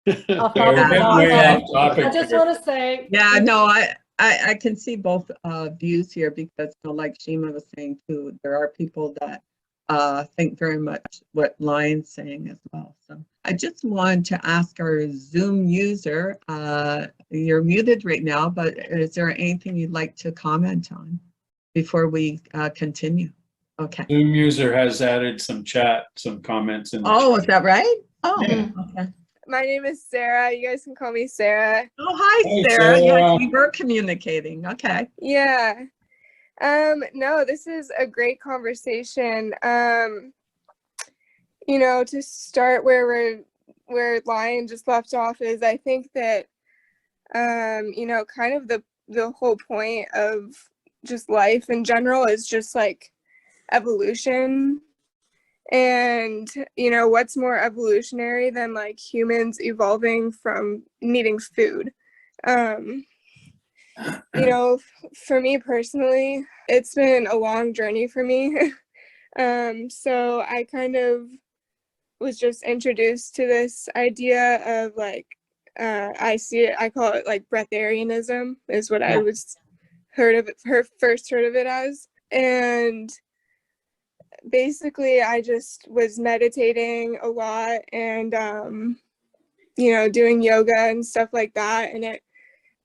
Off We're topic, getting off way off topic. topic I just here. want to say, Yeah, no, I can see both views here because, like Shima was saying too, there are people that think very much what Lion's saying as well. So I just want to ask our Zoom user, you're muted right now, but is there anything you'd like to comment on before we continue? Okay. Zoom user has added some comments in the Oh, chat. is that right? Oh, Yeah. okay. My name is Sarah. You guys can call me Sarah. Oh, hi, Hey, Sarah. Yes, Sarah. we were communicating. Okay. Yeah. No, this is a great conversation. To start where Lion just left off is I think that kind of the whole point of just life in general is just like evolution. And what's more evolutionary than like humans evolving from needing food? For me personally, it's been a long journey for me. So I kind of was just introduced to this idea of like, I call it like breatharianism is what I was first heard of it as. And basically I just was meditating a lot and, doing yoga and stuff like that. And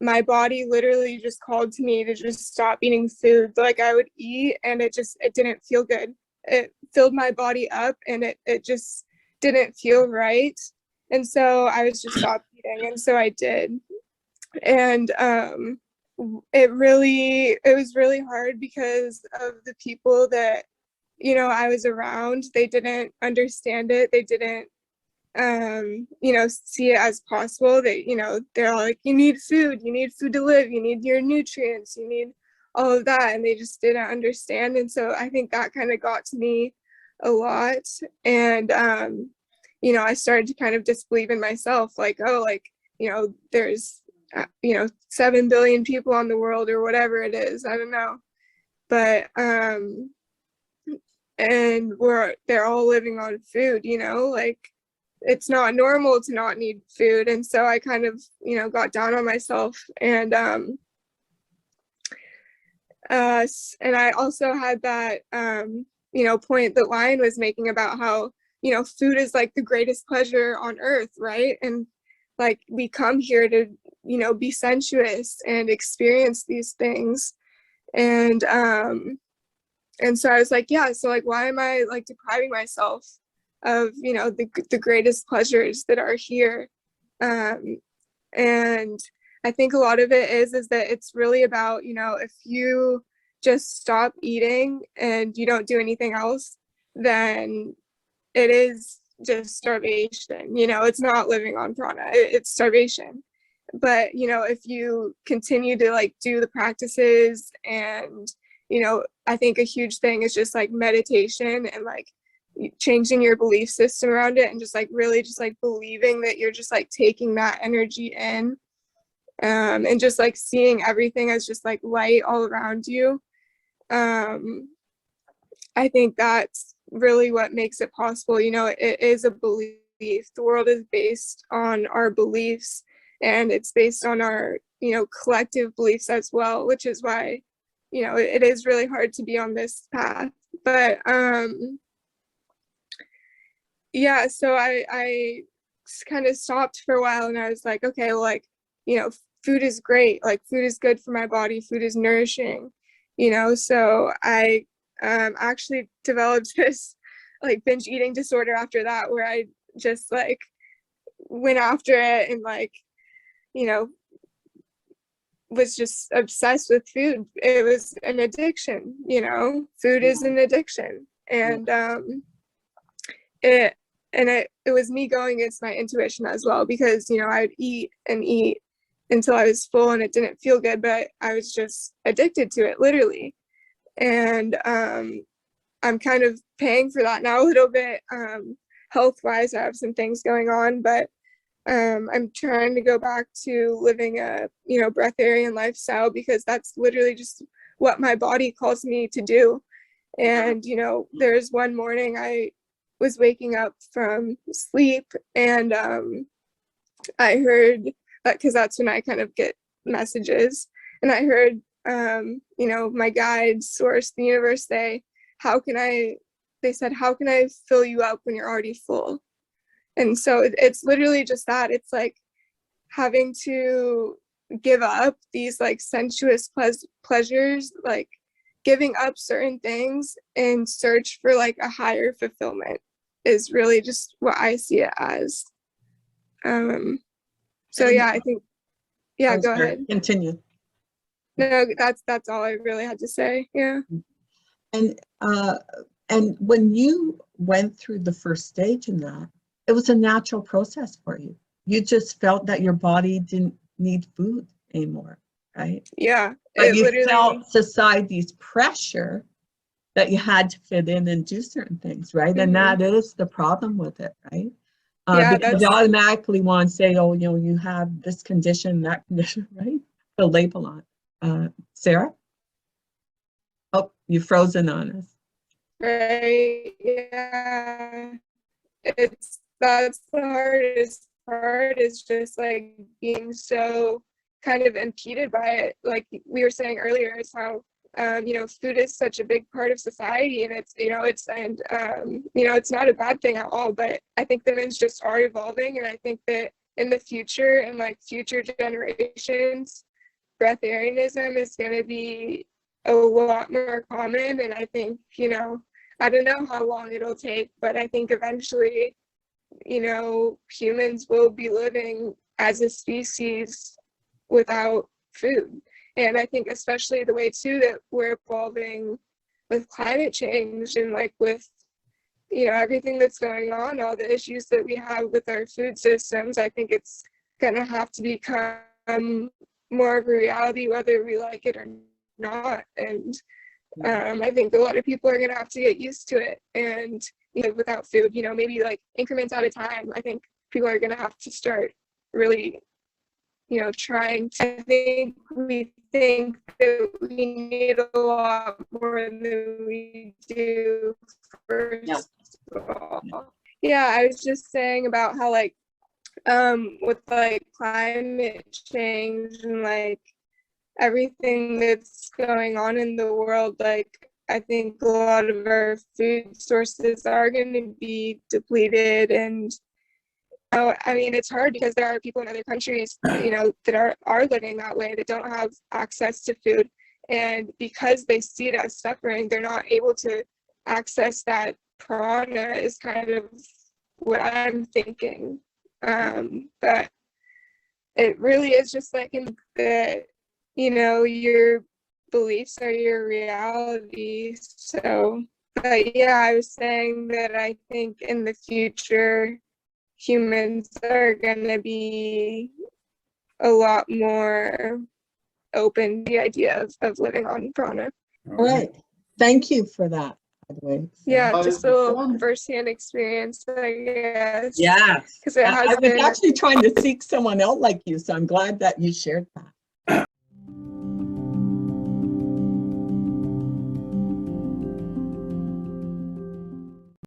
my body literally just called to me to just stop eating food. Like I would eat and it didn't feel good. It filled my body up and it just didn't feel right. And so I was just stopped eating. And so I did. And it was really hard because of the people that, I was around. They didn't understand it. They didn't see it as possible. They're all like, you need food to live, you need your nutrients, you need all of that, and they just didn't understand. And so I think that kind of got to me a lot. And I started to kind of disbelieve in myself, like, oh, like, there's 7 billion people on the world or whatever it is, I don't know, but and they're all living on food, like it's not normal to not need food. And so I kind of, got down on myself. And and I also had that, point that Lion was making about how, food is like the greatest pleasure on earth, right? And like we come here to, be sensuous and experience these things. And so I was like, yeah, so like, why am I like depriving myself of, the greatest pleasures that are here? And I think a lot of it is that it's really about, if you just stop eating and you don't do anything else, then it is just starvation. It's not living on prana, it's starvation. But if you continue to like do the practices and I think a huge thing is just like meditation and like changing your belief system around it and just like really just like believing that you're just like taking that energy in, and just like seeing everything as just like light all around you. I think that's really what makes it possible. It is a belief. The world is based on our beliefs, and it's based on our collective beliefs as well, which is why it is really hard to be on this path. But yeah, so I kind of stopped for a while, and I was like, okay, well, like, food is great, like food is good for my body, food is nourishing, so I actually developed this like binge eating disorder after that, where I just like went after it and like was just obsessed with food. It was an addiction. Food is an addiction. And it was me going against my intuition as well, because I'd eat and eat until I was full and it didn't feel good, but I was just addicted to it, literally. And I'm kind of paying for that now a little bit, health-wise. I have some things going on, but I'm trying to go back to living a breatharian lifestyle, because that's literally just what my body calls me to do. And there's one morning I was waking up from sleep, and I heard that, because that's when I kind of get messages, and I heard, you know, my guide, source, the universe say, they said, how can I fill you up when you're already full? And so it's literally just that. It's like having to give up these like sensuous pleasures, like giving up certain things in search for like a higher fulfillment is really just what I see it as. So yeah, I think, yeah, go ahead. Continue. No, that's all I really had to say. Yeah. And when you went through the first stage in that, it was a natural process for you. You just felt that your body didn't need food anymore, right? Yeah. But you felt society's pressure that you had to fit in and do certain things, right? And that is the problem with it, right? Yeah, because you automatically want to say, oh, you know, you have this condition, that condition, right? The label on. Sarah? Oh, you've frozen on us. Right. Yeah. That's the hardest part, is just like being so kind of impeded by it. Like we were saying earlier, is how you know, food is such a big part of society, and it's, you know, it's not a bad thing at all, but I think that humans just are evolving, and I think that in the future, and like future generations, breatharianism is going to be a lot more common. And I think, you know, I don't know how long it'll take, but I think eventually, you know, humans will be living as a species without food. And I think especially the way too that we're evolving with climate change, and like with, you know, everything that's going on, all the issues that we have with our food systems, I think it's gonna have to become more of a reality whether we like it or not. And I think a lot of people are gonna have to get used to it and live without food, you know, maybe like increments at a time. I think people are gonna have to start really, you know, trying to, I think we think that we need a lot more than we do, first of all. Yeah, I was just saying about how like with like climate change and like everything that's going on in the world, like I think a lot of our food sources are going to be depleted. And I mean, it's hard because there are people in other countries, you know, that are living that way, that don't have access to food. And because they see it as suffering, they're not able to access that prana, is kind of what I'm thinking. But it really is just like that, you know, your beliefs are your reality. So, but yeah, I was saying that I think in the future, humans are going to be a lot more open to the idea of living on prana. All right. Thank you for that, by the way. Yeah, just a little firsthand experience, I guess. Yeah. Because it has I was actually trying to seek someone else like you, so I'm glad that you shared that.